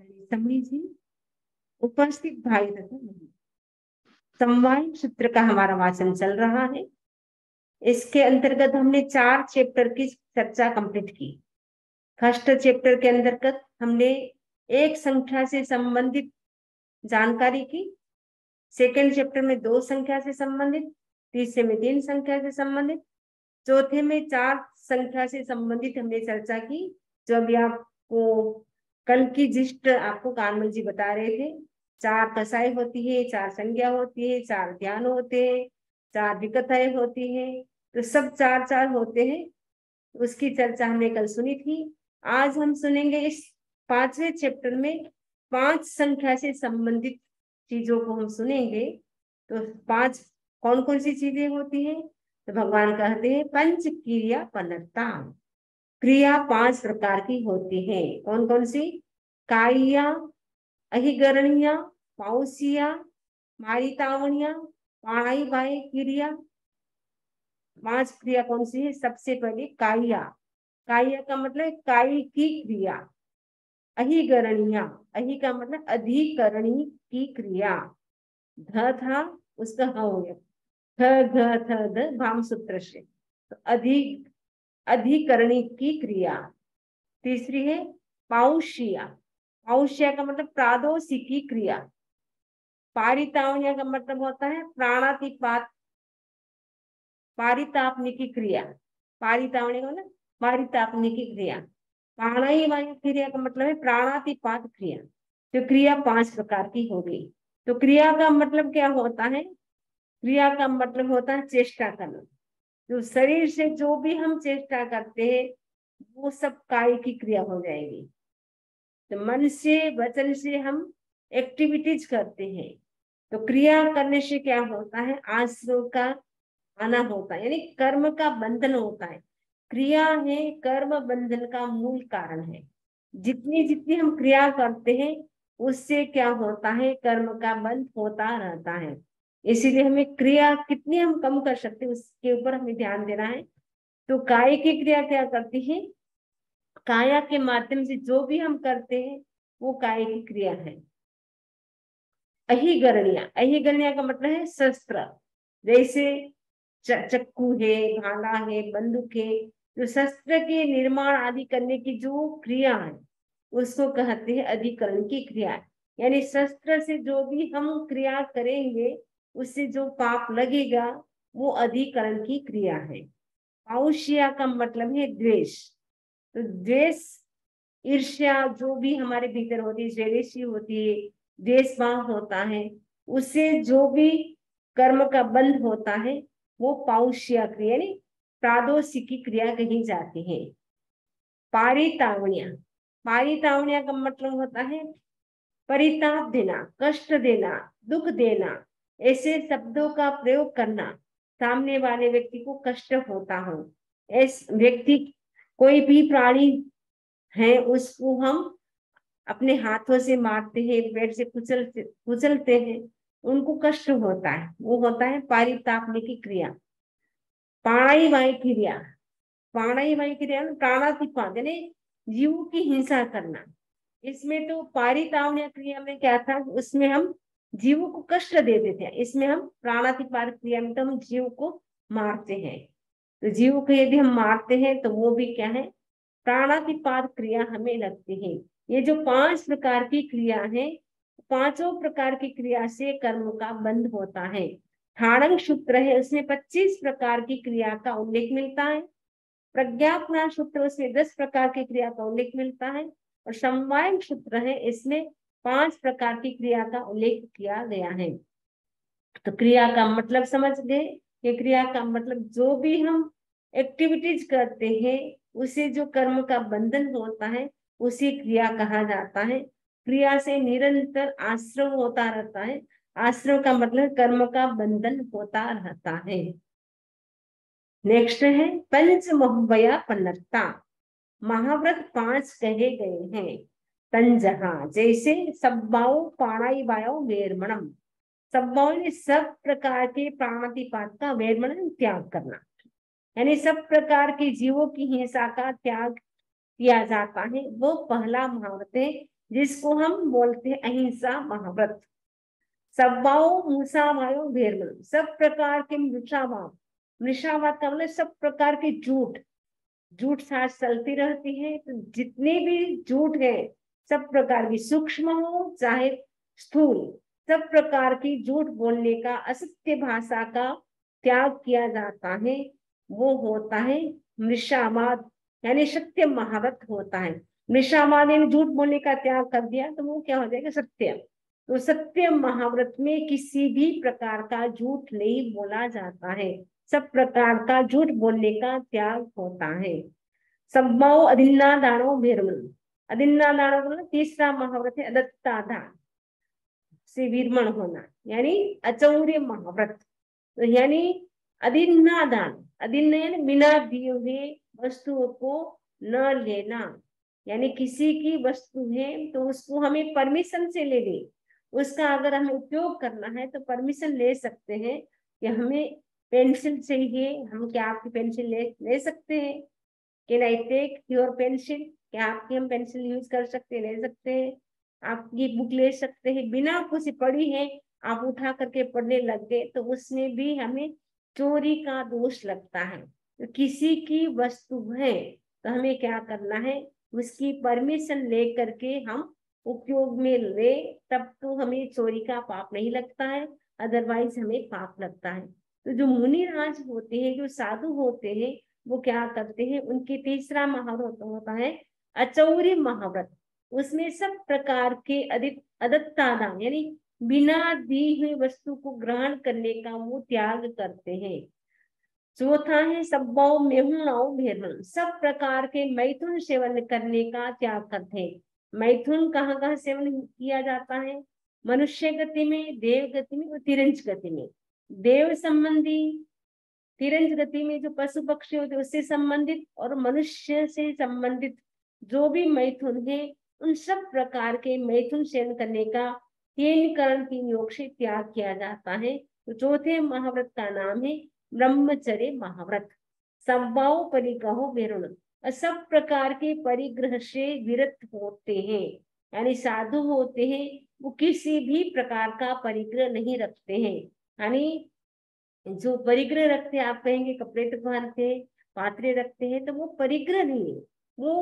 समझी जी, उपस्थित भाई तथा नहीं, समवाय सूत्र का हमारा वाचन चल रहा है। इसके अंतर्गत हमने 4 चैप्टर की चर्चा कंप्लीट की। फर्स्ट चैप्टर के अंतर्गत हमने एक संख्या से संबंधित जानकारी की, सेकेंड चैप्टर में 2 संख्या से संबंधित, तीसरे में 3 संख्या से संबंधित, चौथे में 4 संख्या से संबंधित हमने चर्चा की। जो अभी आपको कल की जिस्ट आपको कानमल जी बता रहे थे, 4 दशाएं होती है, 4 संज्ञा होती है, 4 ध्यान होते हैं, 4 विकथाएं होती है, तो सब 4 होते हैं। उसकी चर्चा हमने कल सुनी थी। आज हम सुनेंगे इस 5वें चैप्टर में 5 संख्या से संबंधित चीजों को हम सुनेंगे। तो 5 कौन कौन सी चीजें होती हैं? तो भगवान कहते हैं पंच क्रिया पनरता, क्रिया 5 प्रकार की होती है। कौन कौन सी? काया, अहिगरणीय, पाउसिया, मारितावणिया, पाणाई बाई क्रिया। 5 क्रिया कौन सी है? सबसे पहले काया, काया का मतलब काई की क्रिया। अहिगरणीय, अहि का मतलब अधिकरणी की क्रिया। ध था उसका ह हो गया, थ ध थ ध भाम सूत्र से, तो अधिकरणी की क्रिया। तीसरी है पाउशिया, पाउशिया का मतलब प्रादोषिकी क्रिया। पारितावण्य का मतलब होता है प्राणातिपात, पारितापनी की क्रिया। पारितावण्य का मतलब पारितापनी की क्रिया। प्राणाई वायु क्रिया का मतलब है प्राणातिपात क्रिया। तो क्रिया 5 प्रकार की हो गई। तो क्रिया का मतलब क्या होता है? क्रिया का मतलब होता है चेष्टा करना। जो शरीर से जो भी हम चेष्टा करते हैं वो सब काय की क्रिया हो जाएगी। तो मन से वचन से हम एक्टिविटीज करते हैं, तो क्रिया करने से क्या होता है? आश्रव का आना होता है, यानी कर्म का बंधन होता है। क्रिया है कर्म बंधन का मूल कारण है। जितनी जितनी हम क्रिया करते हैं उससे क्या होता है? कर्म का बंध होता रहता है। इसीलिए हमें क्रिया कितनी हम कम कर सकते हैं उसके ऊपर हमें ध्यान देना है। तो काय की क्रिया क्या करती है? काया के माध्यम से जो भी हम करते हैं वो काय की क्रिया है। अहिगरणीय, अहिगरणीय का मतलब है शस्त्र। जैसे चक्कू है, भाला है, बंदूक है, जो शस्त्र के निर्माण आदि करने की जो क्रिया है उसको कहते हैं अधिकरण की क्रिया। यानी शस्त्र से जो भी हम क्रिया करेंगे उससे जो पाप लगेगा वो अधिकरण की क्रिया है। पाउशिया का मतलब है द्वेष। तो द्वेष, ईर्ष्या जो भी हमारे भीतर होती है, जेलेसी होती है, द्वेष भाव होता है, उससे जो भी कर्म का बंध होता है वो पाउष्य क्रिया यानी प्रादोषिकी क्रिया कही जाती है। पारितावण्या, पारितावण्या का मतलब होता है परिताप देना, कष्ट देना, दुख देना। ऐसे शब्दों का प्रयोग करना, सामने वाले व्यक्ति को कष्ट होता हो। ऐसे व्यक्ति, कोई भी प्राणी है उसको हम अपने हाथों से मारते हैं, पेट से कुचलते हैं, उनको कष्ट होता है, वो होता है पारितापने की क्रिया। पाणाई वाई क्रिया, प्राणाई वाई क्रिया प्राणातिपात यानी जीव की हिंसा करना। इसमें तो पारितावण्य क्रिया में क्या था? उसमें हम जीव को कष्ट देते थे। इसमें हम प्राणातिपात क्रिया में तो हम जीव को मारते हैं। तो जीव को यदि हम मारते हैं तो वो भी क्या है? प्राणातिपात क्रिया हमें लगती है। ये जो 5 प्रकार की क्रिया है, 5 प्रकार की क्रिया से कर्म का बंध होता है। ठाणंग सूत्र है उसमें 25 प्रकार की क्रिया का उल्लेख मिलता है। प्रज्ञापना सूत्र उसमें 10 प्रकार की क्रिया का उल्लेख मिलता है। और समवाय सूत्र है इसमें 5 प्रकार की क्रिया का उल्लेख किया गया है। तो क्रिया का मतलब समझ गए कि क्रिया का मतलब जो भी हम एक्टिविटीज करते हैं उसे जो कर्म का बंधन होता है उसी क्रिया कहा जाता है। क्रिया से निरंतर आश्रव होता रहता है। आश्रव का मतलब कर्म का बंधन होता रहता है। नेक्स्ट है पंच महवया पन्नता, महाव्रत 5 कहे गए हैं। तंजहा जैसे सब्बाओ पाणाई बायो वेरमणम, सब्बाओ ने सब प्रकार के प्राणातिपात का वेरमण त्याग करना, यानी सब प्रकार के जीवों की हिंसा का त्याग किया जाता है। वो पहला महाव्रत है जिसको हम बोलते हैं अहिंसा महाव्रत। सब्बाओ मूसावायो भेरमल, सब प्रकार के मृषावाद, मृषावाद का मतलब सब प्रकार के झूठ, झूठ साथ चलती रहती है। तो जितने भी झूठ है, सब प्रकार की, सूक्ष्म हो चाहे स्थूल, सब प्रकार की झूठ बोलने का, असत्य भाषा का त्याग किया जाता है, वो होता है मृषावाद, यानी सत्य महाव्रत होता है। मृषावाद यानी झूठ बोलने का त्याग कर दिया तो वो क्या हो जाएगा, सत्य। तो सत्य महाव्रत में किसी भी प्रकार का झूठ नहीं बोला जाता है, सब प्रकार का झूठ बोलने का त्याग होता है। सब्बाओ अधिन्ना दानो भीरमन, अधिन्ना दानो मतलब तीसरा महाव्रत है अदत्ता दान से वीरमण होना, यानी अचौर्य महाव्रत। तो यानी अधिन्ना दान, अधिन्न यानी बिना दिए हुए वस्तुओं को न लेना, यानी किसी की वस्तु है तो उसको हमें परमिशन से ले ले, उसका अगर हमें उपयोग करना है तो परमिशन ले सकते हैं कि हमें पेंसिल चाहिए, हम क्या आपकी पेंसिल ले सकते हैं, can I take your pencil, क्या आपकी हम पेंसिल यूज कर सकते हैं, ले सकते हैं। आप ये बुक ले सकते हैं, बिना कुछ पढ़ी है आप उठा करके पढ़ने लग गए तो उसमें भी हमें चोरी का दोष लगता है। तो किसी की वस्तु है तो हमें क्या करना है, उसकी परमिशन ले करके हम उपयोग में ले, तब तो हमें चोरी का पाप नहीं लगता है, अदरवाइज हमें पाप लगता है। तो जो मुनि राज होते हैं, जो साधु होते हैं, वो क्या करते हैं, उनके तीसरा महाव्रत होता है अचौर्य महाव्रत। उसमें सब प्रकार के अदत्तादान यानी बिना दी हुई वस्तु को ग्रहण करने का वो त्याग करते हैं। चौथा है सब्बाओ मेहुनाओ भेरमन, सब प्रकार के मैथुन सेवन करने का त्याग करते हैं। मैथुन कहाँ कहाँ सेवन किया जाता है, मनुष्य गति में, देव गति में और तिरंज गति में। देव संबंधी, तिरंज गति में जो पशु पक्षी होते उससे संबंधित, और मनुष्य से संबंधित जो भी मैथुन है, उन सब प्रकार के मैथुन सेवन करने का 3 करण 3 योग से त्याग किया जाता है। तो चौथे महाव्रत का नाम है ब्रह्मचर्य महाव्रत। संभाव परिग्रहो वेरुण, सब प्रकार के परिग्रह से विरत होते हैं, यानी साधु होते हैं वो किसी भी प्रकार का परिग्रह नहीं रखते हैं। यानी जो परिग्रह रखते हैं, आप कहेंगे कपड़े तो पहनते हैं, पात्रे रखते हैं, तो वो परिग्रह नहीं है, वो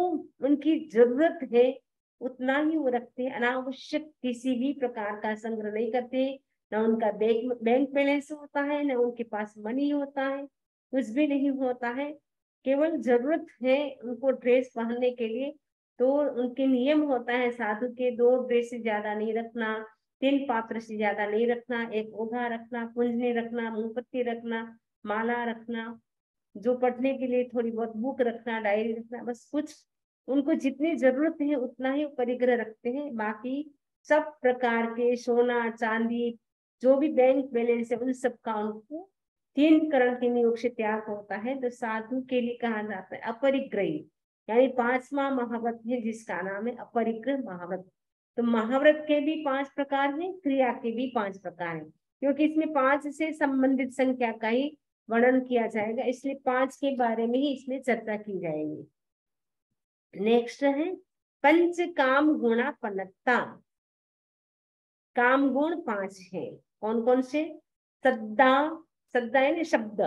उनकी जरूरत है उतना ही वो रखते हैं, अनावश्यक किसी भी प्रकार का संग्रह नहीं करते। ना उनका बैंक बैलेंस होता है, ना उनके पास मनी होता है, कुछ भी नहीं होता है। केवल जरूरत है उनको ड्रेस पहनने के लिए, तो उनके नियम होता है साधु के, 2 ड्रेस से ज्यादा नहीं रखना, 3 पात्र से ज्यादा नहीं रखना, एक ओघा रखना, कुंजनी रखना, मूंगपत्ती रखना, माला रखना, जो पढ़ने के लिए थोड़ी बहुत बुक रखना, डायरी रखना, बस कुछ उनको जितनी जरूरत है उतना ही परिग्रह रखते हैं। बाकी सब प्रकार के सोना चांदी जो भी बैंक बैलेंस है उन सब का उनको 3 करण 3 योग से त्याग होता है। तो साधु के लिए कहा जाता है अपरिग्रही, यानी 5वां महाव्रत है जिसका नाम है अपरिग्रह महाव्रत। तो महाव्रत के भी 5 प्रकार हैं, क्रिया के भी 5 प्रकार हैं, क्योंकि इसमें 5 से संबंधित संख्या का ही वर्णन किया जाएगा, इसलिए 5 के बारे में ही इसमें चर्चा की जाएगी। नेक्स्ट है पंच काम गुणापन्नता। काम गुण 5 है, कौन कौन से, सद्दा, सद्दा यानी शब्द,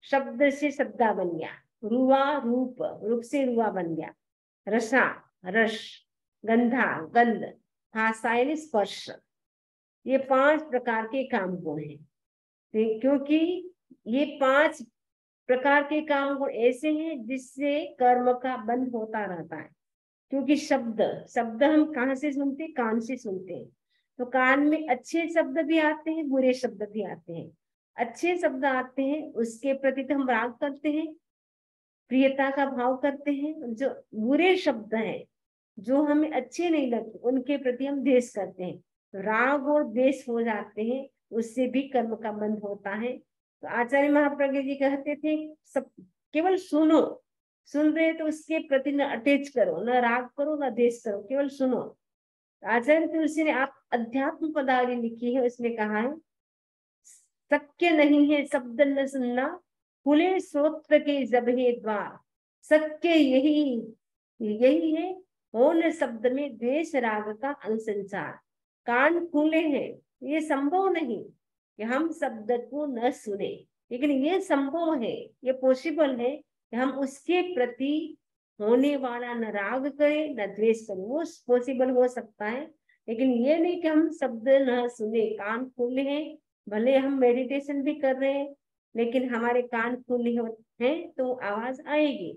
शब्द से सद्दा बन गया, रुआ रूप, रूप से रुआ बन गया, रसा रस, गंधा गंध, भाषा यानी स्पर्श। ये 5 प्रकार के काम गुण हैं, क्योंकि ये 5 प्रकार के काम गुण ऐसे हैं जिससे कर्म का बंध होता रहता है। क्योंकि शब्द, शब्द हम कहाँ से सुनते हैं, कान से सुनते हैं, तो कान में अच्छे शब्द भी आते हैं, बुरे शब्द भी आते हैं। अच्छे शब्द आते हैं उसके प्रति तो हम राग करते हैं, प्रियता का भाव करते हैं। जो बुरे शब्द हैं जो हमें अच्छे नहीं लगते उनके प्रति हम द्वेष करते हैं, तो राग और द्वेष हो जाते हैं, उससे भी कर्म का बंध होता है। तो आचार्य महाप्रज्ञ जी कहते थे सब केवल सुनो, सुन रहे तो उसके प्रति न अटैच करो, न राग करो न द्वेष करो, केवल सुनो। आचार्य तुलसी ने आप अध्यात्म पदावली लिखी है, उसमें कहा है शक्य नहीं है शब्द न सुनना, खुले श्रोत्र के जब है द्वार। सत्य यही यही है, होन शब्द में द्वेष राग का अनुसंचार। कान खुले हैं, ये संभव नहीं कि हम शब्द को न सुने, लेकिन ये संभव है, ये पॉसिबल है कि हम उसके प्रति होने वाला न राग करें न द्वेष करें। वो पॉसिबल हो सकता है, लेकिन ये नहीं कि हम शब्द न सुने। कान खुले हैं, भले हम मेडिटेशन भी कर रहे हैं, लेकिन हमारे कान खुले हैं तो आवाज आएगी,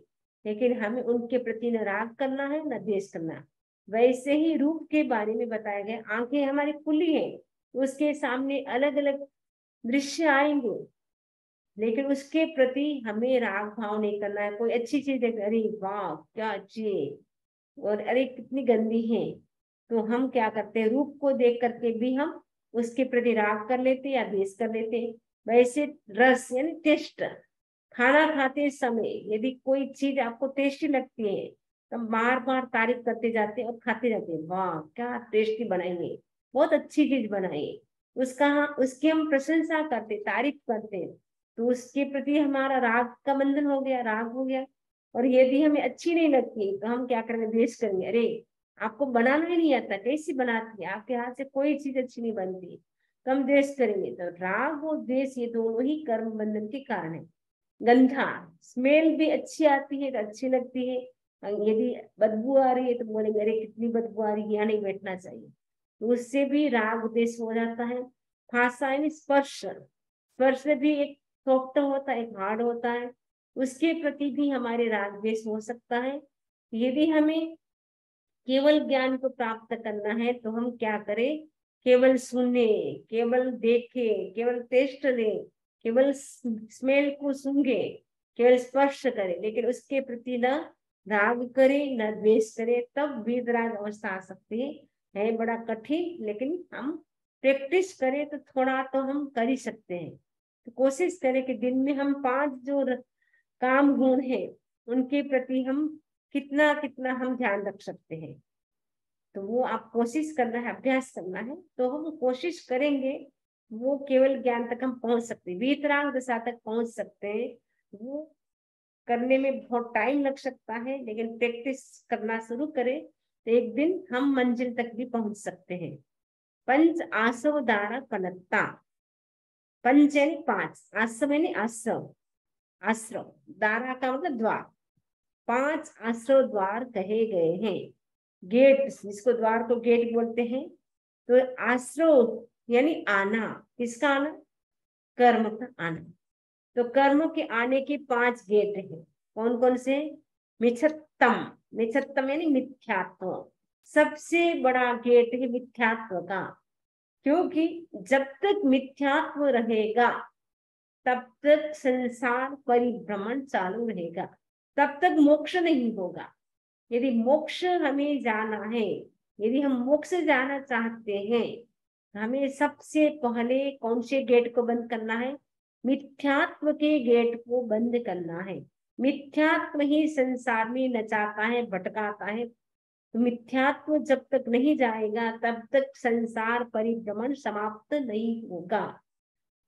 लेकिन हमें उनके प्रति न राग करना है न द्वेष करना है। वैसे ही रूप के बारे में बताया गया, आंखें हमारी खुली हैं, उसके सामने अलग अलग दृश्य आएंगे, लेकिन उसके प्रति हमें राग भाव नहीं करना है। कोई अच्छी चीज देख, अरे वाह क्या अच्छी है, और अरे कितनी गंदी है, तो हम क्या करते हैं, रूप को देख करके भी हम उसके प्रति राग कर लेते या द्वेष कर लेते। वैसे रस यानी टेस्ट, खाना खाते समय यदि कोई चीज आपको टेस्टी लगती है तो बार बार तारीफ करते जाते हैं और खाते जाते हैं, वाह क्या टेस्टी बनाई है, बहुत अच्छी चीज बनाई है, उसकी हम प्रशंसा करते, तारीफ करते हैं, तो उसके प्रति हमारा राग का बंधन हो गया, राग हो गया। और यदि हमें अच्छी नहीं लगती तो हम क्या करेंगे, द्वेष करेंगे, अरे आपको बनाना ही नहीं आता, कैसी बनाती है, आपके हाथ से कोई चीज अच्छी नहीं बनती, तो हम द्वेष करेंगे। तो राग और द्वेष ये दोनों ही कर्म बंधन के कारण है। गंधा, स्मेल भी अच्छी आती है तो अच्छी लगती है, यदि बदबू आ रही है तो बोलेंगे अरे कितनी बदबू आ रही है, यहाँ नहीं बैठना चाहिए, तो उससे भी राग द्वेष हो जाता है। भाषा यानी स्पर्श, स्पर्श भी एक सॉफ्ट होता है, एक हार्ड होता है, उसके प्रति भी हमारे राग द्वेष हो सकता है। यदि हमें केवल ज्ञान को प्राप्त करना है तो हम क्या करें, केवल सुने, केवल देखे, केवल टेस्ट ले, केवल स्मेल को सूंघे, केवल स्पर्श करे, लेकिन उसके प्रति न राग करे न द्वेष करे, तब वीतराग अवस्था आ सकती है। बड़ा कठिन, लेकिन हम प्रैक्टिस करें तो थोड़ा तो हम कर ही सकते हैं। तो कोशिश करें कि दिन में हम 5 जो काम गुण है उनके प्रति हम कितना कितना हम ध्यान रख सकते हैं। तो वो आप कोशिश करना है, अभ्यास करना है, तो हम कोशिश करेंगे, वो केवल ज्ञान तक हम पहुंच सकते हैं, वीतराग दशा तक पहुंच सकते हैं। वो करने में बहुत टाइम लग सकता है, लेकिन प्रैक्टिस करना शुरू करें तो एक दिन हम मंजिल तक भी पहुंच सकते हैं। पंच आसव द्वारा कनत्ता, पंच यानी 5, आसव यानी आश्रम, आश्रम दारा का मतलब द्वार, 5 आश्रम द्वार कहे गए हैं। गेट, जिसको द्वार को गेट बोलते हैं, तो आश्रम यानी आना, किसका आना, कर्म का आना। तो कर्म के आने के 5 गेट हैं, कौन कौन से, मिच्छत्तम, मिच्छत्तम यानी मिथ्यात्व, सबसे बड़ा गेट है मिथ्यात्व का, क्योंकि जब तक मिथ्यात्व रहेगा तब तक संसार परिभ्रमण चालू रहेगा, तब तक मोक्ष नहीं होगा। यदि मोक्ष हमें जाना है, यदि हम मोक्ष जाना चाहते हैं, हमें सबसे पहले कौन से गेट को बंद करना है, मिथ्यात्व के गेट को बंद करना है। मिथ्यात्व ही संसार में नचाता है, भटकाता है। तो मिथ्यात्व जब तक नहीं जाएगा तब तक संसार परिभ्रमण समाप्त नहीं होगा।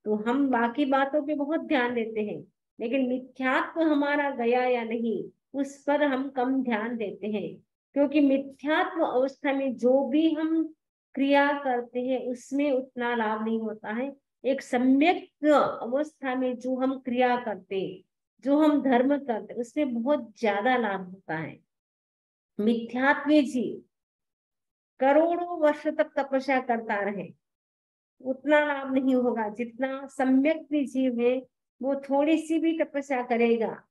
तो हम बाकी बातों पे बहुत ध्यान देते हैं, लेकिन मिथ्यात्व हमारा गया या नहीं उस पर हम कम ध्यान देते हैं, क्योंकि मिथ्यात्व अवस्था में जो भी हम क्रिया करते हैं उसमें उतना लाभ नहीं होता है। एक सम्यक अवस्था में जो हम क्रिया करते, जो हम धर्म करते, उसमें बहुत ज्यादा लाभ होता है। मिथ्यात्व जीव करोड़ों वर्ष तक तपस्या करता रहे, उतना लाभ नहीं होगा जितना सम्यक जीव है, वो थोड़ी सी भी तपस्या करेगा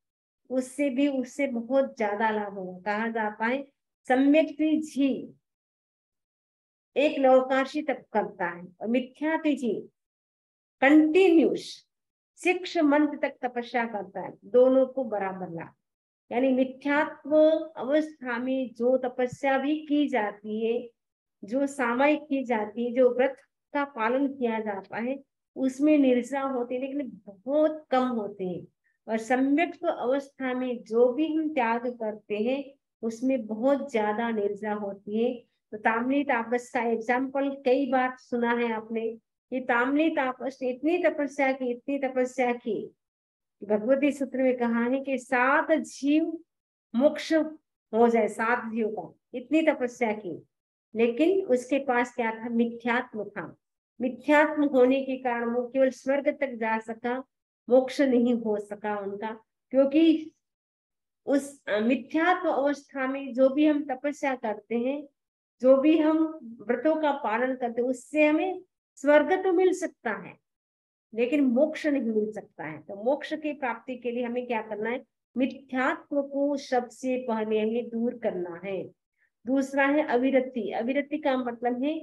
उससे बहुत ज्यादा लाभ होगा। कहा जाता है सम्यक जीव एक लौकाशी तप करता है और मिथ्यात्व जीव कंटिन्यूस 6 मंथ तक तपस्या करता है, दोनों को बराबर लाभ। यानी मिथ्यात्व अवस्था में जो तपस्या भी की जाती है, जो सामायिक की जाती है, जो व्रत का पालन किया जाता है, उसमें निर्जरा होते हैं, लेकिन बहुत कम होते हैं। और सम्यक अवस्था में जो भी हम त्याग करते हैं उसमें बहुत ज्यादा निर्जरा होती है। तो ताम्ली तापस का एग्जाम्पल कई बार सुना है आपने, कि ताम्ली तापस ने इतनी तपस्या की, इतनी तपस्या की, भगवती सूत्र में कहा है कि 7 जीव मोक्ष हो जाए, 7 जीव का, इतनी तपस्या की, लेकिन उसके पास क्या था? मिथ्यात्म था। मिथ्यात्म होने के कारण वो केवल स्वर्ग तक जा सका, मोक्ष नहीं हो सका उनका, क्योंकि उस मिथ्यात्व अवस्था में जो भी हम तपस्या करते हैं, जो भी हम व्रतों का पालन करते हैं, उससे हमें स्वर्ग तो मिल सकता है, लेकिन मोक्ष नहीं मिल सकता है। तो मोक्ष की प्राप्ति के लिए हमें क्या करना है? मिथ्यात्व को सबसे पहले हमें दूर करना है। दूसरा है अविरति। अविरति का मतलब है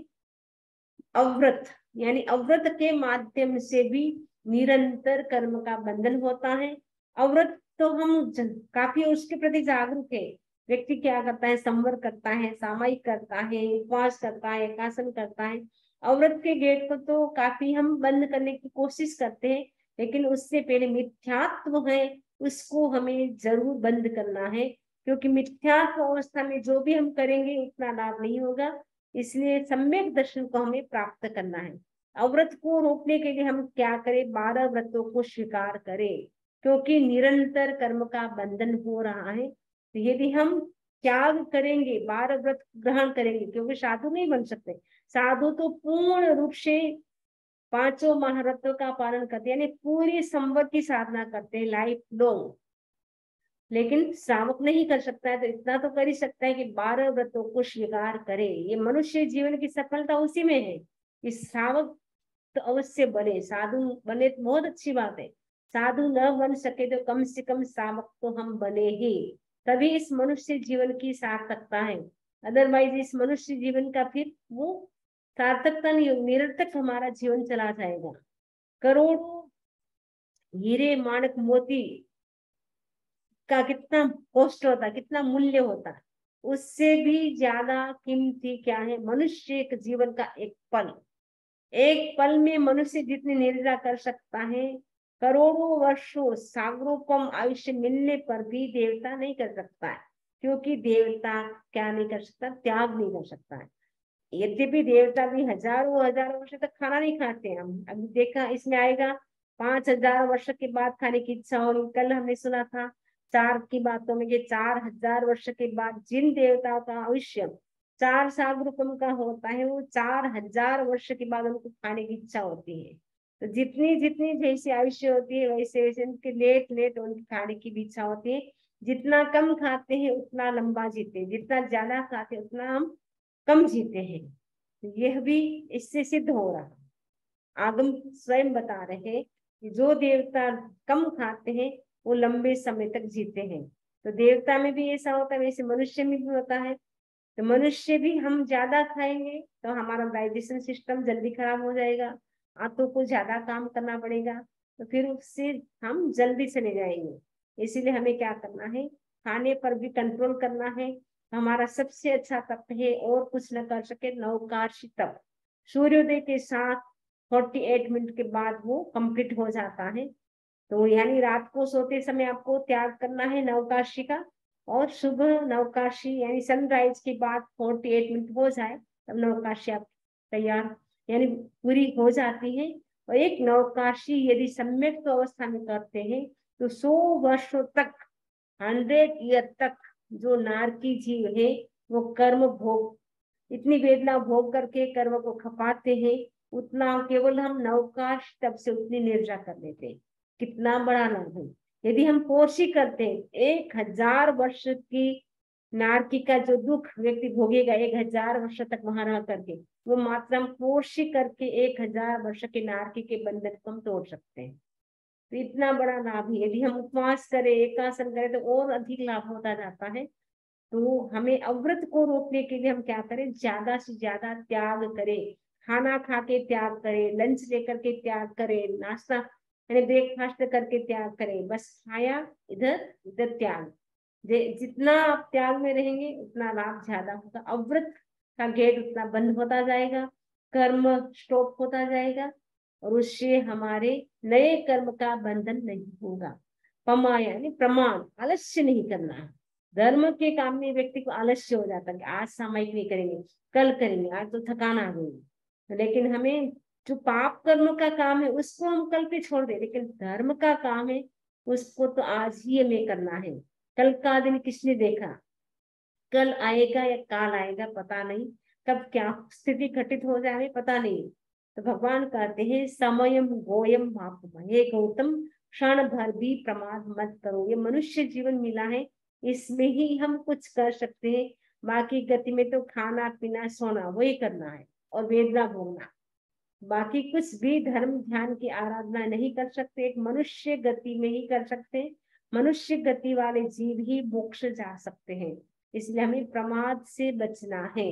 अव्रत, यानी अव्रत के माध्यम से भी निरंतर कर्म का बंधन होता है। अव्रत तो हम काफी उसके प्रति जागरूक है। व्यक्ति क्या करता है? संवर करता है, सामायिक करता है, उपवास करता है, एकासन करता है। अव्रत के गेट को तो काफी हम बंद करने की कोशिश करते हैं, लेकिन उससे पहले मिथ्यात्व है, उसको हमें जरूर बंद करना है, क्योंकि मिथ्यात्व अवस्था में जो भी हम करेंगे उतना लाभ नहीं होगा। इसलिए सम्यक दर्शन को हमें प्राप्त करना है। अव्रत को रोकने के लिए हम क्या करें? 12 व्रतों को स्वीकार करें, क्योंकि निरंतर कर्म का बंधन हो रहा है। तो यदि हम त्याग करेंगे, 12 व्रत ग्रहण करेंगे, क्योंकि साधु नहीं बन सकते। साधु तो पूर्ण रूप से पांचों महाव्रतों का पालन करते हैं, यानी पूरी संवत की साधना करते हैं लाइफ लॉन्ग। लेकिन श्रावक नहीं कर सकता है, तो इतना तो कर ही सकता है कि 12 व्रतों को स्वीकार करे। ये मनुष्य जीवन की सफलता उसी में है कि श्रावक तो अवश्य बने। साधु बने तो बहुत अच्छी बात है, साधु न बन सके तो कम से कम श्रावक तो हम बने ही, तभी इस मनुष्य जीवन की सार्थकता है। अदरवाइज इस मनुष्य जीवन का फिर वो सार्थकता नहीं होगी, निरर्थक हमारा जीवन चला जाएगा। करोड़ों हीरे माणक मोती का कितना कॉस्ट होता, कितना मूल्य होता, उससे भी ज्यादा कीमती क्या है? मनुष्य के जीवन का एक पल। एक पल में मनुष्य जितनी निर्जरा कर सकता है, करोड़ों वर्षों सागरोपम आयुष्य मिलने पर भी देवता नहीं कर सकता है। क्योंकि देवता क्या नहीं कर सकता? त्याग नहीं कर सकता है। यद्यपि देवता भी हजारों हजारों वर्ष तक खाना नहीं खाते हैं। हम अभी देखा इसमें आएगा 5,000 वर्ष के बाद खाने की इच्छा होगी। कल हमने सुना था 4 की बातों में कि 4,000 वर्ष के बाद जिन देवताओं का आयुष्य 4 सागरूपम का होता है, वो 4,000 वर्ष के बाद उनको खाने की इच्छा होती है। तो जितनी जितनी जैसी आयुष्य होती है, वैसे वैसे उनके लेट लेट उनकी खाने की भी इच्छा होती है। जितना कम खाते हैं उतना लंबा जीते, जितना ज्यादा खाते हैं उतना हम कम जीते हैं। तो यह भी इससे सिद्ध हो रहा। आगम स्वयं बता रहे हैं कि जो देवता कम खाते हैं वो लंबे समय तक जीते हैं। तो देवता में भी ऐसा होता है, वैसे मनुष्य में भी होता है। तो मनुष्य भी हम ज्यादा खाएंगे तो हमारा डाइजेशन सिस्टम जल्दी खराब हो जाएगा, आंतों को ज्यादा काम करना पड़ेगा, तो फिर उससे हम जल्दी चले जाएंगे। इसीलिए हमें क्या करना है? खाने पर भी कंट्रोल करना है। हमारा सबसे अच्छा तप है, और कुछ न कर सके, नवकार्षी तप। सूर्योदय के साथ 48 मिनट के बाद वो कंप्लीट हो जाता है। तो यानी रात को सोते समय आपको त्याग करना है नवकाशी का, और सुबह नवकाशी यानी सनराइज के बाद 48 मिनट हो जाए तब नवकाशी आप तैयार यानी पूरी हो जाती है। और एक नवकाशी यदि सम्यक तो अवस्था में करते हैं तो 100 वर्षों तक, 100 ईयर तक जो नारकी जीव है वो कर्म भोग, इतनी वेदना भोग करके कर्म को खपाते हैं, उतना केवल हम नवकाश तब से उतनी निर्जा कर लेते हैं। कितना बड़ा लाभ है। यदि हम कोशी करते हैं 1,000 वर्ष की नारकी का जो दुख व्यक्ति भोगेगा 1,000 वर्ष तक वहां रह करके, वो मात्र हम कोशी करके 1,000 वर्ष के नारकी के बंधन को हम तोड़ सकते हैं। तो इतना बड़ा लाभ है। यदि हम उपवास करें, एकासन करें तो और अधिक लाभ होता जाता है। तो हमें अव्रत को रोकने के लिए हम क्या करें? ज्यादा से ज्यादा त्याग करें। खाना खा के त्याग करें, लंच लेकर के त्याग करें, नाश्ता यानी ब्रेकफास्ट करके त्याग करें। बस खाया, इधर इधर त्याग। जितना आप त्याग में रहेंगे उतना लाभ ज्यादा होगा। अव्रत का गेट उतना बंद होता जाएगा, कर्म स्टॉप होता जाएगा, और उससे हमारे नए कर्म का बंधन नहीं होगा। पमा यानी प्रमाण, आलस्य नहीं करना है। धर्म के काम में व्यक्ति को आलस्य हो जाता है कि आज सामयिक नहीं करेंगे, कल करेंगे, आज तो थकान आ गई। लेकिन हमें जो पाप कर्म का काम है उसको हम कल पे छोड़ दे, लेकिन धर्म का काम है उसको तो आज ही हमें करना है। कल का दिन किसने देखा? कल आएगा या काल आएगा पता नहीं, कब क्या स्थिति घटित हो जाए पता नहीं। तो भगवान कहते हैं समयम गोयम भापुम, हे गौतम क्षण भर भी प्रमाद मत करो। ये मनुष्य जीवन मिला है, इसमें ही हम कुछ कर सकते हैं। बाकी गति में तो खाना पीना सोना वही करना है और वेदना भोगना, बाकी कुछ भी धर्म ध्यान की आराधना नहीं कर सकते। एक मनुष्य गति में ही कर सकते हैं, मनुष्य गति वाले जीव ही मोक्ष जा सकते हैं। इसलिए हमें प्रमाद से बचना है।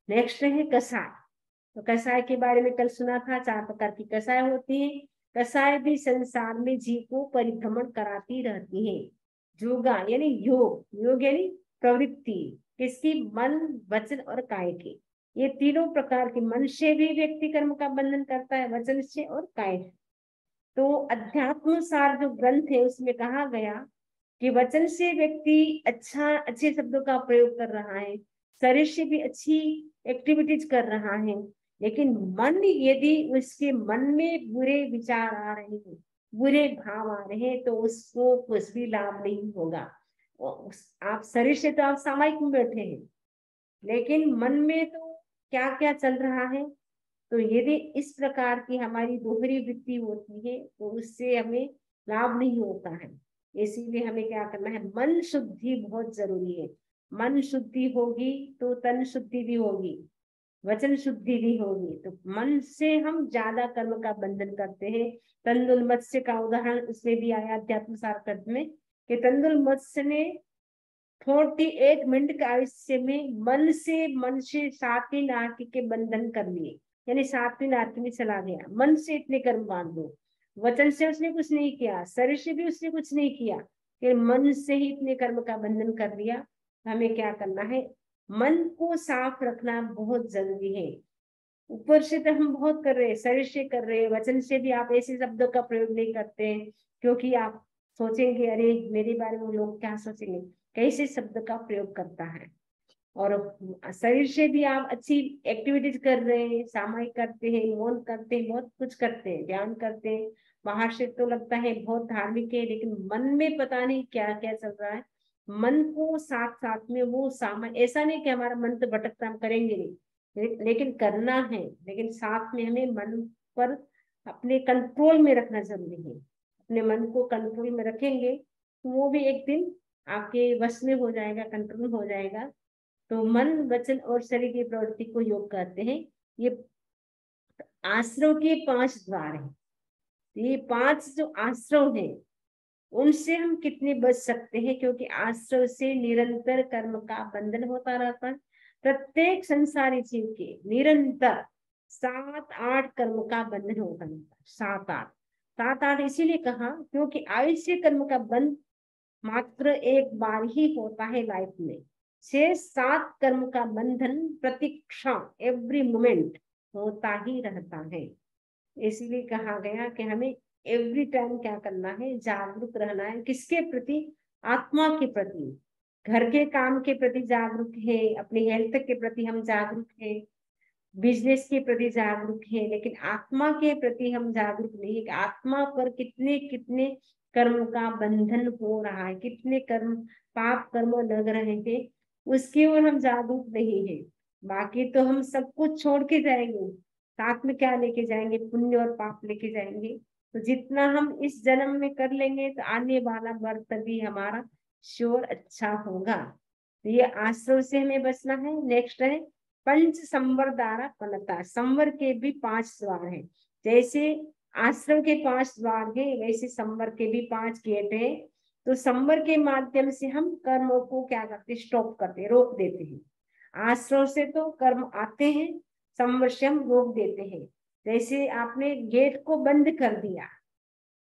नेक्स्ट है कसाय। तो कसाय के बारे में कल सुना था, 4 प्रकार की कसाय होती है। कसाय भी संसार में जीव को परिभ्रमण कराती रहती है। जोगा यानी योग, योग यानी प्रवृत्ति किसकी, मन वचन और काय की। ये तीनों प्रकार के, मन से भी व्यक्ति कर्म का बंधन करता है, वचन से और काय से। तो अध्यात्म सार जो ग्रंथ है उसमें कहा गया कि वचन से व्यक्ति अच्छे शब्दों का प्रयोग कर रहा है, शरीर से भी अच्छी एक्टिविटीज कर रहा है, लेकिन मन यदि उसके मन में बुरे विचार आ रहे हैं, बुरे भाव आ रहे हैं, तो उसको कुछ भी लाभ नहीं होगा। आप शरीर से तो आप सामायिक में बैठे हैं, लेकिन मन में तो क्या क्या चल रहा है। तो यदि इस प्रकार की हमारी दोहरी वृत्ति होती है तो उससे हमें लाभ नहीं होता है। इसीलिए हमें क्या करना है, मन शुद्धि बहुत जरूरी है। मन शुद्धि होगी तो तन शुद्धि भी होगी, वचन शुद्धि भी होगी। तो मन से हम ज्यादा कर्म का बंधन करते हैं। तंदुल मत्स्य का उदाहरण उसमें भी आया अध्यात्म सार में, कि तंदुल मत्स्य ने 48 मिनट के आयुष्य में मन से 7वीं नारकी के बंधन कर लिए, यानी 7वीं नारकी में चला गया। मन से इतने कर्म बांध दो, वचन से उसने कुछ नहीं किया, शरीर से भी उसने कुछ नहीं किया, कि मन से ही इतने कर्म का बंधन कर लिया। हमें क्या करना है, मन को साफ रखना बहुत जरूरी है। ऊपर से तो हम बहुत कर रहे हैं, शरीर से कर रहे हैं, वचन से भी आप ऐसे शब्दों का प्रयोग नहीं करते हैं, क्योंकि आप सोचेंगे अरे मेरे बारे में लोग क्या सोचेंगे, कैसे शब्द का प्रयोग करता है। और शरीर से भी आप अच्छी एक्टिविटीज कर रहे हैं, सामायिक करते हैं, मौन करते हैं, बहुत कुछ करते हैं, ध्यान करते हैं। बाहर से तो लगता है बहुत धार्मिक है, लेकिन मन में पता नहीं क्या क्या चल रहा है। मन को साथ साथ में वो ऐसा नहीं कि हमारा मन तो भटकता, हम करेंगे नहीं, लेकिन करना है। लेकिन साथ में हमें मन पर अपने कंट्रोल में रखना जरूरी है। अपने मन को कंट्रोल में रखेंगे तो वो भी एक दिन आपके वश में हो जाएगा, कंट्रोल हो जाएगा। तो मन वचन और शरीर की प्रवृत्ति को योग कहते हैं। ये आश्रव के 5 द्वार हैं। ये 5 जो आश्रव हैं उनसे हम कितने बच सकते हैं, क्योंकि आश्रव से निरंतर कर्म का बंधन होता रहता है। प्रत्येक संसारी जीव के निरंतर 7-8 कर्म का बंधन होता रहता है। 7-8 इसीलिए कहा क्योंकि आयुष्य कर्म का बंध मात्र एक बार ही होता है लाइफ में। 6-7 कर्म का बंधन प्रतीक्षा एवरी मोमेंट होता ही रहता है। इसीलिए कहा गया कि हमें एवरी टाइम क्या करना है, जागरूक रहना है। किसके प्रति, आत्मा के प्रति। घर के काम के प्रति जागरूक है, अपनी हेल्थ के प्रति हम जागरूक है, बिजनेस के प्रति जागरूक है, लेकिन आत्मा के प्रति हम जागरूक नहीं है कि आत्मा पर कितने कितने कर्म का बंधन हो रहा है, कितने कर्म पाप कर्म लग रहे थे, उसकी ओर हम जागरूक नहीं है। बाकी तो हम सब कुछ छोड़ के जाएंगे, साथ में क्या लेके जाएंगे, पुण्य और पाप लेके जाएंगे। तो जितना हम इस जन्म में कर लेंगे तो आने वाला बर्थ भी हमारा श्योर अच्छा होगा। तो ये आश्रव से हमें बचना है। नेक्स्ट है पंच संवर द्वारा पनता। संवर के भी 5 द्वार हैं। जैसे आश्रम के 5 द्वार हैं, वैसे संवर के भी 5 गेट हैं। तो संवर के माध्यम से हम कर्मों को क्या करते, स्टॉप करते, रोक देते हैं। आश्रम से तो कर्म आते हैं, संवर से हम रोक देते हैं। जैसे आपने गेट को बंद कर दिया,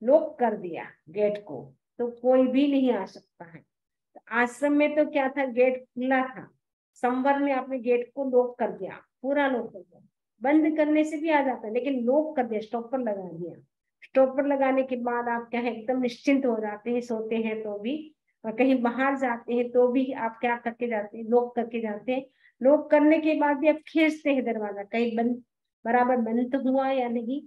लॉक कर दिया गेट को, तो कोई भी नहीं आ सकता है। तो आश्रम में तो क्या था, गेट खुला था। संवर में आपने गेट को लॉक कर दिया, पूरा लॉक कर दिया। बंद करने से भी आ जाता है, लेकिन लॉक कर दिया, स्टॉपर लगा दिया। स्टॉपर लगाने के बाद आप क्या है, एकदम निश्चिंत हो जाते हैं, सोते हैं तो भी, और कहीं बाहर जाते हैं तो भी आप क्या करके जाते हैं, लॉक करके जाते हैं। लॉक करने के बाद भी आप खींचते हैं दरवाजा, कहीं बंद बराबर बंद तो हुआ या नहीं,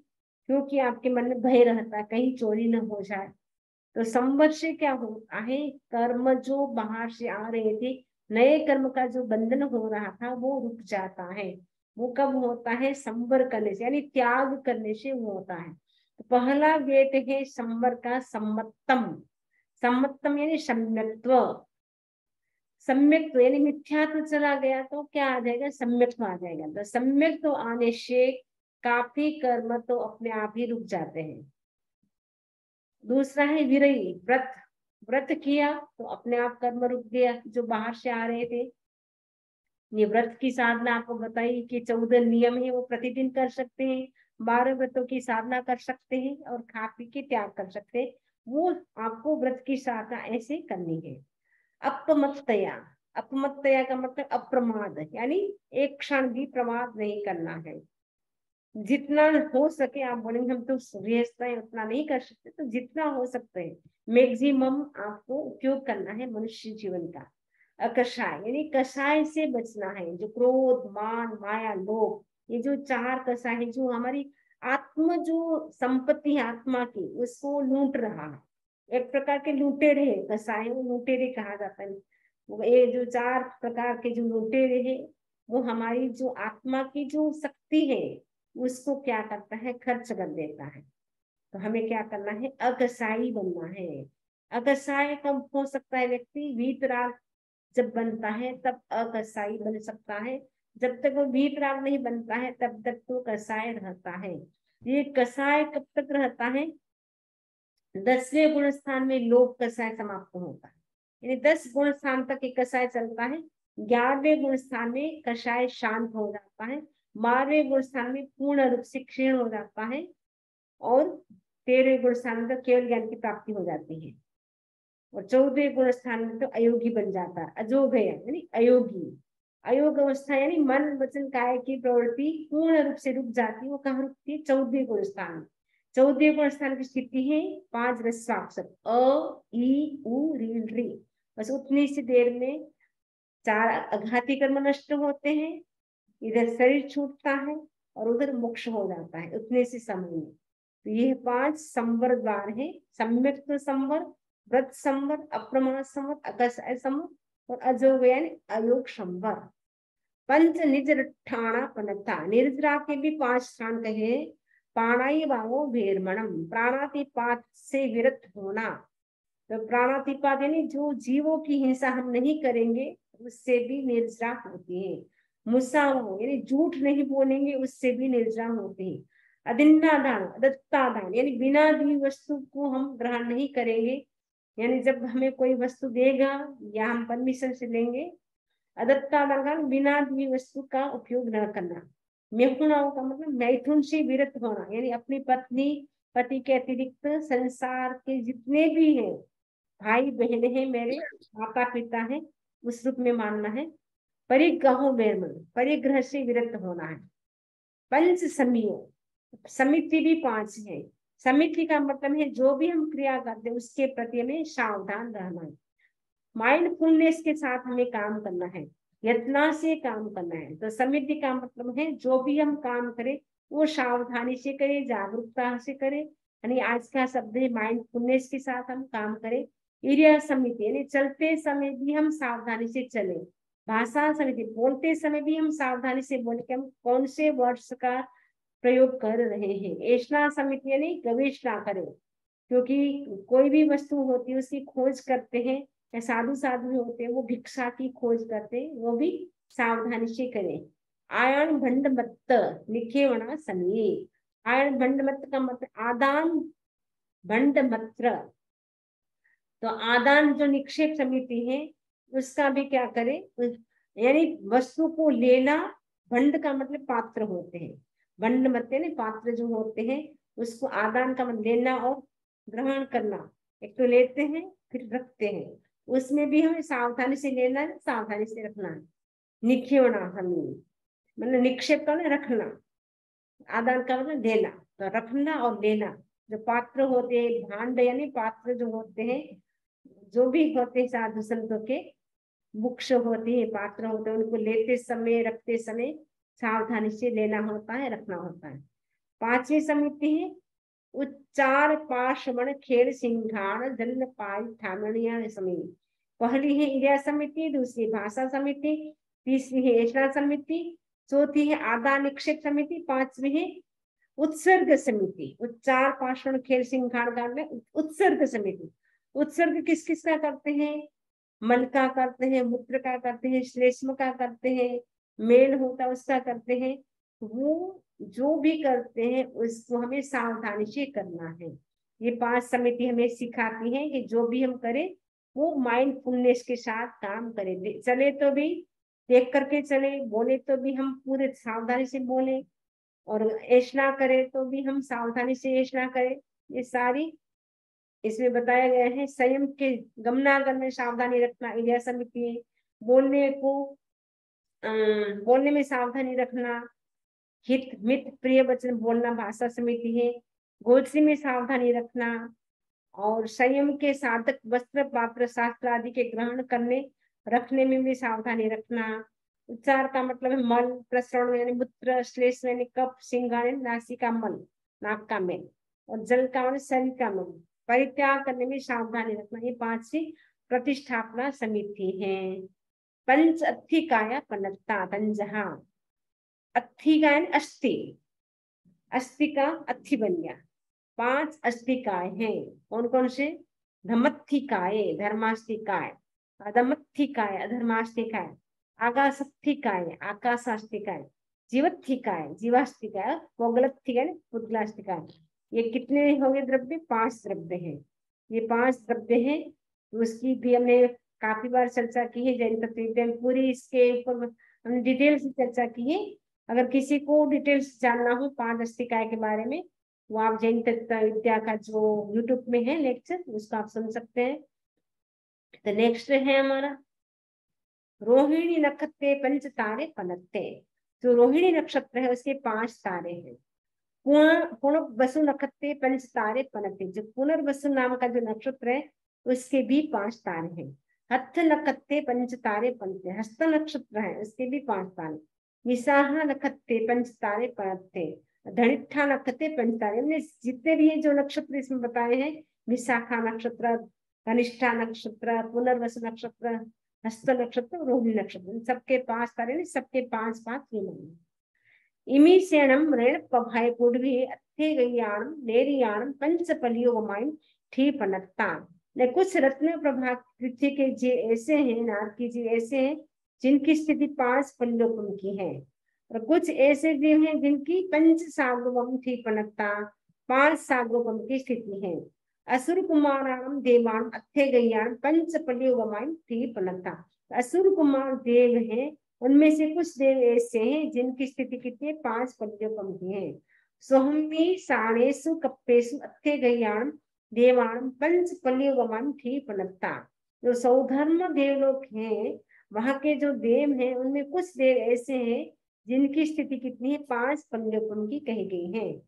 क्योंकि आपके मन में भय रहता है कहीं चोरी न हो जाए। तो संवर से क्या होता है, कर्म जो बाहर से आ रहे थे नए कर्म का जो बंधन हो रहा था वो रुक जाता है। वो कब होता है? संवर करने से, यानी त्याग करने से वो होता है। तो पहला वेद है संवर का सम्मतम। सम्मतम यानी सम्यक्त्व। सम्यक्त्व यानी मिथ्यात्व चला गया तो क्या आ जाएगा? सम्यक्त्व आ जाएगा। तो सम्यक्त्व आने से काफी कर्म तो अपने आप ही रुक जाते हैं। दूसरा है विरयी, व्रत। व्रत किया तो अपने आप कर्म रुक गया जो बाहर से आ रहे थे। ये व्रत की साधना आपको बताई कि 14 नियम है, वो प्रतिदिन कर सकते हैं। 12 व्रतों की साधना कर सकते हैं और खा पी के त्याग कर सकते हैं। वो आपको व्रत की साधना ऐसे करनी है। अपमत्तया, अपमत्तया का मतलब अप्रमाद, यानी एक क्षण भी प्रमाद नहीं करना है। जितना हो सके, आप बोलेंगे हम तो गृहस्थ हैं उतना नहीं कर सकते, तो जितना हो सकता है मैक्सिमम आपको उपयोग करना है मनुष्य जीवन का। अकषाय यानी कषाय से बचना है, जो क्रोध, मान, माया, लोभ, ये जो 4 कषाय है जो हमारी आत्म जो संपत्ति है आत्मा की, उसको लूट रहा है। एक प्रकार के लुटेरे है कषाय, वो लुटेरे कहा जाता है। ये जो 4 प्रकार के जो लुटेरे है, वो हमारी जो आत्मा की जो शक्ति है उसको क्या करता है? खर्च कर देता है। तो हमें क्या करना है? अकसाई बनना है। अकसाई कब हो सकता है व्यक्ति? वीतराग जब बनता है तब अकसाई बन सकता है। जब तक वो वीतराग नहीं बनता है तब तक तो कसाय रहता है। ये कसाय कब तक रहता है? 10वें गुण स्थान में लोभ कसाय समाप्त होता है, यानी 10 गुण स्थान तक एक कसाय चलता है। 11वें गुण स्थान में कषाय शांत हो जाता है। 12वें गुण स्थान में पूर्ण रूप से क्षीण हो जाता है और 13वें गुण स्थान में तो केवल ज्ञान की प्राप्ति हो जाती है। और 14वें गुण स्थान में तो अयोगी बन जाता है। अजोगय यानी अयोगी। अयोग अवस्था यानी मन वचन काय की प्रवृत्ति पूर्ण रूप से रुक जाती है। वो कहाँ रुकती है? 14वें गुण स्थान में। 14वें गुण स्थान की स्थिति है 5 रस्वाक्षर अ, ई, उ, री, री। बस उतनी सी देर में 4 अघाती कर्म नष्ट होते हैं, इधर शरीर छूटता है और उधर मोक्ष हो जाता है उतने से समय में। तो ये 5 संवर द्वार है। सम्यक संवर, व्रत संवर, अप्रमाण संवर, अकषाय संवर और अजोग यानी अयोग संवर। पंच निजठाणा पनता, निर्जरा के भी 5 स्थान कहे। प्राणाई वावो भेरमणम, प्राणातिपात से विरत होना। तो प्राणातिपात यानी जो जीवों की हिंसा हम नहीं करेंगे उससे भी निर्जरा होती है। मुसावो यानी झूठ नहीं बोलेंगे उससे भी निर्जरा होती है। अदिन्नादान, अदत्तादान यानी बिना दी वस्तु को हम ग्रहण नहीं करेंगे, यानी जब हमें कोई वस्तु देगा या हम परमिशन से लेंगे। अदत्तादान बिना दी वस्तु का उपयोग न करना। मैथुनाओं का मतलब मैथुन से विरत होना, यानी अपनी पत्नी पति के अतिरिक्त संसार के जितने भी हैं भाई बहन है, मेरे माता पिता है, उस रूप में मानना है। परिग्रहो में परिग्रह से विरत होना है। पंच समियो, समिति भी 5 है। समिति का मतलब है जो भी हम क्रिया करते हैं उसके प्रति हमें सावधान रहना है। माइंडफुलनेस के साथ हमें काम करना है, यत्ना से काम करना है। तो समिति का मतलब है जो भी हम काम करें वो सावधानी से करें, जागरूकता से करें, यानी आज का शब्द है माइंडफुलनेस के साथ हम काम करें। इरिया समिति यानी चलते समय भी हम सावधानी से चले। भाषा समिति, बोलते समय भी हम सावधानी से बोले कि हम कौन से वर्ड्स का प्रयोग कर रहे हैं। ऐसा समिति यानी गवेषणा करें, क्योंकि कोई भी वस्तु होती है उसकी खोज करते हैं, या साधु साधु होते हैं वो भिक्षा की खोज करते हैं, वो भी सावधानी से करें। आयन भंड मत्त निखेवना सनी, आयन भंड मत्त का मतलब आदान भंड मत्र। तो आदान जो निक्षेप समिति है उसका भी क्या करें, यानी वस्तु को लेना। भंड का मतलब पात्र होते हैं, भंड मत यानी पात्र जो होते हैं उसको आदान का मतलब लेना और ग्रहण करना। एक तो लेते हैं फिर रखते हैं, उसमें भी हमें सावधानी से लेना है, सावधानी से रखना है। निखेवना हमें मतलब निक्षेप करना, रखना। आदान का मतलब देना, तो रखना और लेना। जो पात्र होते हैं, भांड यानी पात्र जो होते हैं, जो भी होते हैं साधु संतों के मुक्ष होते हैं, पात्र होते हैं, उनको लेते समय रखते समय सावधानी से लेना होता है, रखना होता है। 5वीं समिति है उच्चार पाशवण खेल सिंघाण जल पाई ठामणिया समिति, पहली है इडिया समिति, दूसरी भाषा समिति, तीसरी है ऐशना समिति, चौथी है आदान निक्षेप समिति, पांचवी है उत्सर्ग समिति। उच्चार भाषण खेल सिंगार गान में उत्सर्ग समिति। उत्सर्ग किस किस का करते हैं? मल का करते हैं, मूत्र का करते हैं, श्लेष्म का करते हैं, मेल होता उसका करते हैं। वो जो भी करते हैं उसको हमें सावधानी से करना है। ये 5 समिति हमें सिखाती है कि जो भी हम करें वो माइंडफुलनेस के साथ काम करें। चले तो भी देख करके चले, बोले तो भी हम पूरे सावधानी से बोले, और ऐशना करे तो भी हम सावधानी से ऐशना करें। ये सारी इसमें बताया गया है। संयम के गमनागमन में सावधानी रखना इडिया समिति है। बोलने को बोलने में सावधानी रखना, हित मित प्रिय वचन बोलना भाषा समिति है। गोचरी में सावधानी रखना, और संयम के साधक वस्त्र पात्र शास्त्र आदि के ग्रहण करने रखने में भी सावधानी रखना। उच्चार का मतलब है मल, प्रसरण यानी मूत्र, श्लेष यानी कफ, सिंगार यानी नासिका मल, नाक का मेल, और जल का मतलब शरीर का मल। परित्याग करने में सावधानी रखना। ये 5 प्रतिष्ठापना समिति है। पंच अत्थिकाया पनत्ता तंजहा। अत्थिकाय अस्थि, अस्थि का अस्थि बन गया। 5 अस्थिकाय हैं। कौन कौन से? धम्मत्थिकाय धर्मास्थिकाय, अधम्मत्थिकाय अधर्मास्थिकाय, आकाशत्थिकाय आकाशास्थिकाय, जीवत्थिकाय जीवास्थिकाय, पोगलत्थिकाय पुद्गलास्थिकाय। ये कितने हो गए द्रव्य? 5 द्रव्य हैं। ये 5 द्रव्य हैं। उसकी भी हमने काफी बार चर्चा की है। जैन तत्व विद्या पूरी इसके ऊपर हमने डिटेल से चर्चा की है। अगर किसी को डिटेल्स जानना हो 5 अस्थिकाय के बारे में, वो आप जैन तत्व विद्या का जो यूट्यूब में है लेक्चर, उसको आप सुन सकते हैं। तो नेक्स्ट है हमारा रोहिणी नक्षत्र पंच तारे पनत्ते। जो रोहिणी नक्षत्र है उसके 5 तारे हैं। पुनर्वसु नक्षत्र पंच तारे पनत्ते। जो पुनर्वसु नाम का जो नक्षत्र है उसके भी 5 तारे हैं। हस्त नक्षत्र पंच तारे पनत्ते। हस्त नक्षत्र है उसके भी 5 तारे। विशाखा नक्षत्र पंच तारे पनत्ते। धनिष्ठा नक्षत्र पंच तारे। हमने जितने भी जो नक्षत्र इसमें बताए हैं, विशाखा नक्षत्र, धनिष्ठा नक्षत्र, पुनर्वसु नक्षत्र, हस्त नक्षत्र, रोहिणी नक्षत्र, सबके 5 तारे, सबके 5-5 विमान। इमीशेणम ऋण पभाय पुडवी अत्यगयाणम नेरियाणम पंचपलियोगमायम ठी पनत्ता। कुछ रत्न प्रभा पृथ्वी के जी ऐसे हैं, नारद की जी ऐसे हैं जिनकी स्थिति 5 पल्योपम की है, और कुछ ऐसे जीव हैं जिनकी पंच सागोपम थी पनत्ता, 5 सागोपम की स्थिति है। असुर कुमाराणम देवाणम अत्यगयाणम पंचपलियोगमायम थी पनत्ता। असुर कुमार देव हैं, उनमें से कुछ देव ऐसे हैं जिनकी स्थिति कितनी? 5 पल्योपम की है। सोहमी साणेशु कप्पेशु अत्यगयाणम देवाणम पंच पल्योगमायम थी पनत्ता। जो सौधर्म देवलोक हैं, वहां के जो देव हैं उनमें कुछ देव ऐसे हैं जिनकी स्थिति कितनी है? 5 पल्योपम की कही गई है।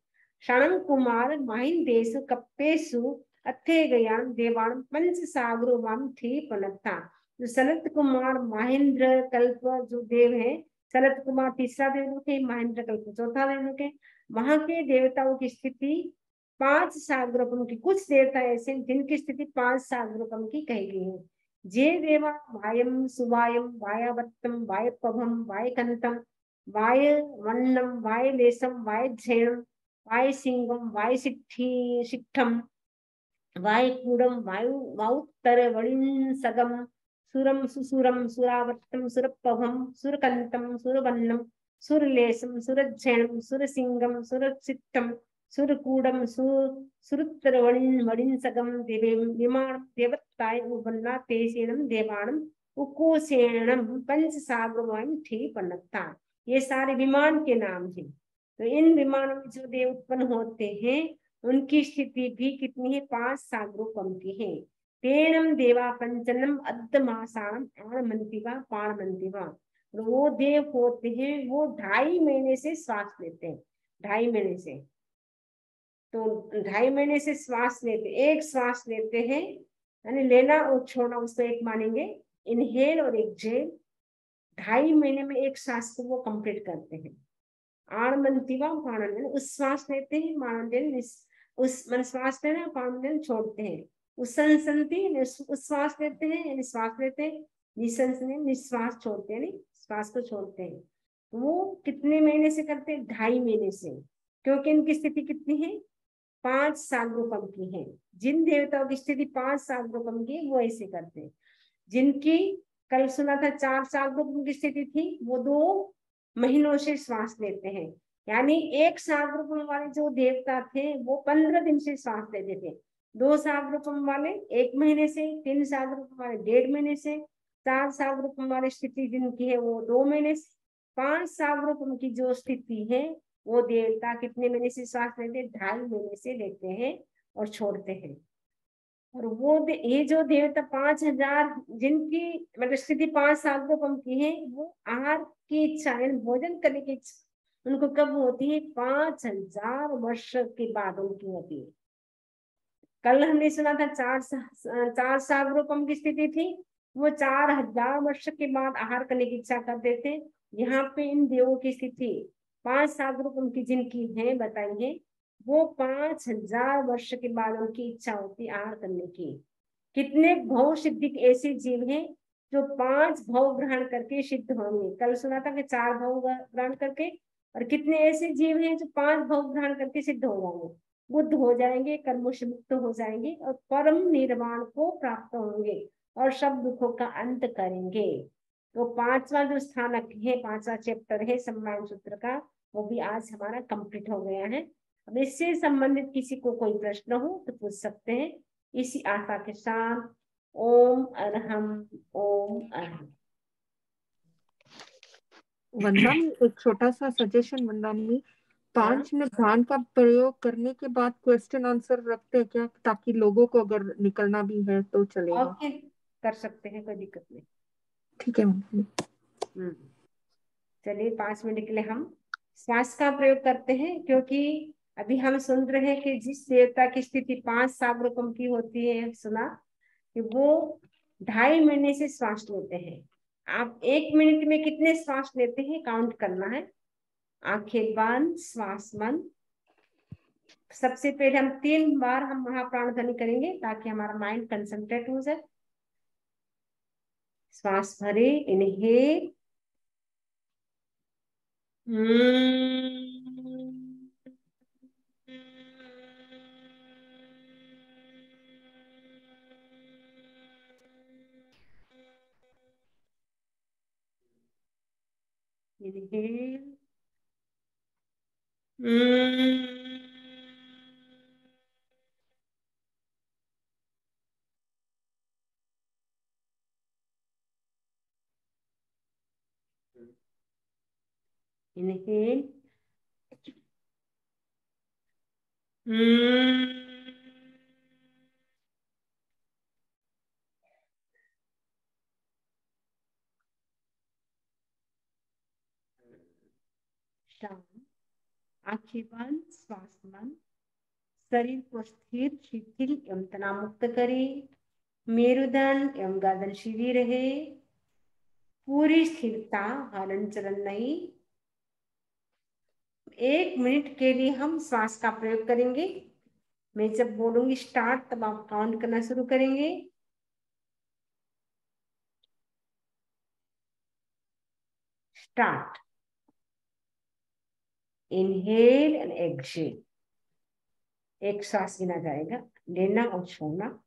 शरण कुमार माहिन देशु कप्पेशु अत्यगयाण देवाणम पंच सागरोवाम थी पनत्ता। जो सनत कुमार महेंद्र कल्प जो देव है, सनत कुमार तीसरा देवलोक है, महेंद्र कल्प चौथा देवलोक है, वहां के देवताओं की स्थिति 5 सागरोपम की। कुछ देवता ऐसे जिनकी स्थिति 5 सागरोपम की कही गई है। जे देवा वायम सुवायम वायावत्तम वायपभम वायकंतम वाय वन्नम वाय लेसम वाय झेणम वाय सिंगम वाय शिठम वायुकूडम वायु वाउत्तर वणिन सगम सुरम सुसुरम सुरावर्तम सुरपभम सुरकंतम सुरवन्नम सुरलेशम सुरक्षेणम सुरसिंगम सुरचित्तम सुरकूडम सुरुत्तरवणिन वणिन सगम देवेम विमानम देवत्ताय उबन्ना तेसेनम देवाणम उकोसेणम पंच सागरवायम थी पन्नत्ता। ये सारे विमान के नाम हैं। तो इन विमानों में जो देव उत्पन्न होते हैं उनकी स्थिति भी कितनी है? 5 सागरोपम की है। तेनम देवा पंचनम अद्दमासाणम आणमंतिवा पाणमंतिवा। वो देव होते हैं वो 2.5 महीने से श्वास लेते हैं। 2.5 महीने से, तो 2.5 महीने से श्वास लेते, एक श्वास लेते हैं, यानी लेना और छोड़ना उसको एक मानेंगे, इनहेल और एक्सहेल। 2.5 महीने में एक श्वास को वो कंप्लीट करते हैं। आणमंतिवा पाणन, उस श्वास लेते हैं, मानदेन उस मन श्वास लेना, पाणन छोड़ते हैं। उत्संसन्ति उच्छ्वास लेते हैं यानी श्वास लेते हैं, निसंसने निश्वास छोड़ते हैं, नहीं श्वास को छोड़ते हैं। वो कितने महीने से करते हैं? 2.5 महीने से। क्योंकि इनकी स्थिति कितनी है? 5 सागरोपम की है। जिन देवताओं की स्थिति 5 सागरोपम की वो ऐसे करते हैं। जिनकी कल सुना था 4 सागरोपम की स्थिति थी, वो 2 महीनों से श्वास लेते हैं। यानी 1 सागरोपम वाले जो देवता थे वो 15 दिन से श्वास लेते थे। 2 सागरोपम वाले 1 महीने से, 3 सागरोपम वाले 1.5 महीने से, 4 सागरोपम वाली स्थिति जिनकी है वो 2 महीने से, 5 सागरोपम की जो स्थिति है वो देवता कितने महीने से श्वास लेते हैं? 2.5 महीने से लेते हैं और छोड़ते हैं। और वो ये जो देवता 5,000 जिनकी मतलब स्थिति 5 सागरोपम की है, वो आहार की इच्छा यानी भोजन करने की इच्छा उनको कब होती है? 5,000 वर्ष के बाद उनकी होती है। कल हमने सुना था 4 सागरोपम की स्थिति थी, वो 4,000 वर्ष के बाद आहार करने की इच्छा करते थे। यहाँ पे इन देवों की स्थिति 5 सागरोपम की जिनकी है बताइए, वो 5,000 वर्ष के बाद उनकी इच्छा होती आहार करने की। कितने भव सिद्धिक ऐसे जीव हैं जो 5 भव ग्रहण करके सिद्ध होंगे? कल सुना था कि 4 भव ग्रहण करके, और कितने ऐसे जीव हैं जो 5 भव ग्रहण करके सिद्ध हो जाएंगे, बुद्ध हो जाएंगे, कर्मों से मुक्त हो जाएंगे और परम निर्वाण को प्राप्त होंगे और सब दुखों का अंत करेंगे। तो 5वां जो स्थानक है, 5वां चैप्टर है सम्मान सूत्र का, वो भी आज हमारा कंप्लीट हो गया है। अब इससे संबंधित किसी को कोई प्रश्न हो तो पूछ सकते हैं। इसी आशा के साथ ओम अरहम ओम अरहम। वंदना, एक छोटा सा सजेशन वंदना, 5 हाँ, मिनट ध्यान का प्रयोग करने के बाद क्वेश्चन आंसर रखते हैं क्या, ताकि लोगों को अगर निकलना भी है तो चलेगा? ओके, कर सकते हैं, कोई दिक्कत नहीं। ठीक है मम्मी। चलिए 5 मिनट के लिए हम श्वास का प्रयोग करते हैं, क्योंकि अभी हम सुन रहे हैं कि जिस देवता की स्थिति 5 सागरोपम की होती है, सुना कि वो 2.5 महीने से श्वास लेते हैं। आप 1 मिनट में कितने श्वास लेते हैं काउंट करना है। आंखें बंद, श्वास बंद। सबसे पहले हम 3 बार हम महाप्राण ध्वनि करेंगे ताकि हमारा माइंड कंसंट्रेट हो जाए। श्वास भरे, इनहेल, इनहेल, इनहेल, शांत, आंखें बंद, श्वास बंद। शरीर को स्थिर, शिथिल एवं तनाव मुक्त करें। मेरुदंड एवं गर्दन सीधी रहे। पूरी स्थिरता, हलन चलन नहीं। 1 मिनट के लिए हम श्वास का प्रयोग करेंगे। मैं जब बोलूंगी स्टार्ट तब आप काउंट करना शुरू करेंगे। स्टार्ट। Inhale and exhale. एक सांस गिना जाएगा, लेना और छोड़ना।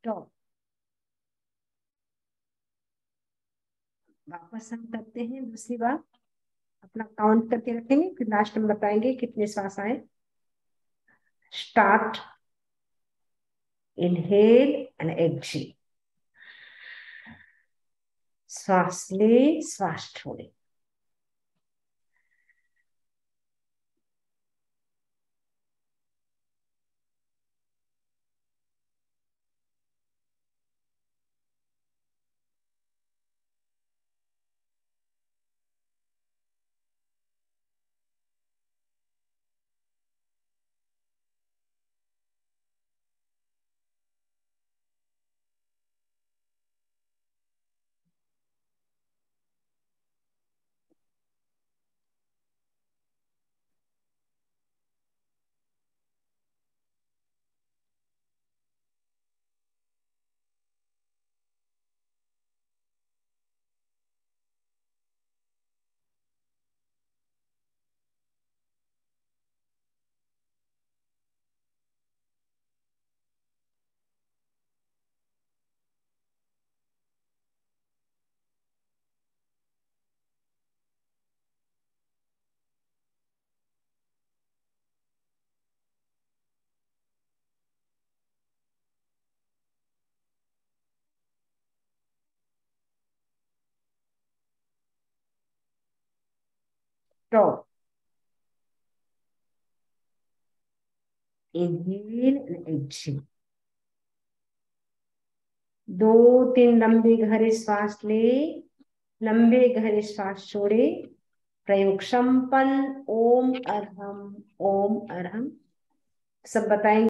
तो वापस हम करते हैं दूसरी बार। अपना काउंट करके रखेंगे, फिर लास्ट में बताएंगे कितने श्वास आए। स्टार्ट। Inhale and exhale. श्वास ले, श्वास छोड़े। Stop. Inhale and exhale. 2-3 लंबे गहरे श्वास ले, लंबे गहरे श्वास छोड़े। प्रयोग संपन्न। ओम अरहम, ओम अरहम। सब बताएंगे।